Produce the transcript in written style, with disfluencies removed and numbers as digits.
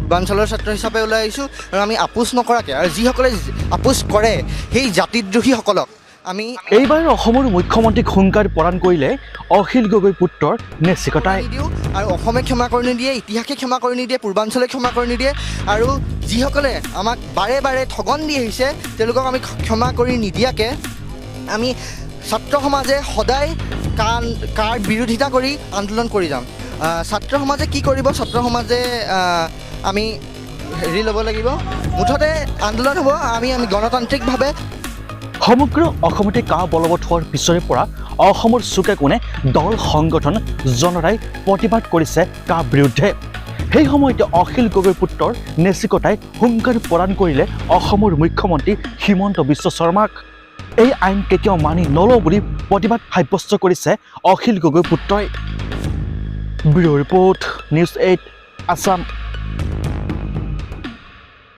পূৰ্বাঞ্চলৰ ছাত্ৰ হিচাপে ওলাই আহিছোঁ আৰু আমি আপোচ নকৰাকৈ আৰু যিসকলে আপোচ কৰে সেই জাতিদ্ৰোহীসকলক আমি এইবাৰ অসমৰ মুখ্যমন্ত্ৰীক হুংকাৰ প্ৰদান কৰিলে অখিল গগৈ পুত্ৰৰ নেচিকতাই নিদিওঁ আৰু অসমে ক্ষমা কৰি নিদিয়ে, ইতিহাসে ক্ষমা কৰি নিদিয়ে, পূৰ্বাঞ্চলে ক্ষমা কৰি নিদিয়ে আৰু যিসকলে আমাক বাৰে বাৰে ঠগন দি আহিছে তেওঁলোকক আমি ক্ষমা কৰি নিদিয়াকৈ আমি ছাত্ৰ সমাজে সদায় কাৰ বিৰোধিতা কৰি আন্দোলন কৰি যাম। ছাত্ৰ সমাজে কি কৰিব? ছাত্ৰ সমাজে আমি হেৰি ল'ব লাগিব, মুঠতে আন্দোলন হ'ব। আমি গণতান্ত্ৰিকভাৱে সমগ্ৰ অসমতে কা বলবৎ হোৱাৰ পিছৰে পৰা অসমৰ চুকে কোণে দল সংগঠন জনতাই প্ৰতিবাদ কৰিছে কা বিৰুদ্ধে। সেই সময়তে অখিল গগৈ পুত্ৰৰ নেচিকতাই হুংকাৰ প্ৰদান কৰিলে অসমৰ মুখ্যমন্ত্ৰী হিমন্ত বিশ্ব শৰ্মাক। এই আইন কেতিয়াও মানি নলওঁ বুলি প্ৰতিবাদ সাব্যস্ত কৰিছে অখিল গগৈ পুত্ৰই। Bureau report, news 8 Assam.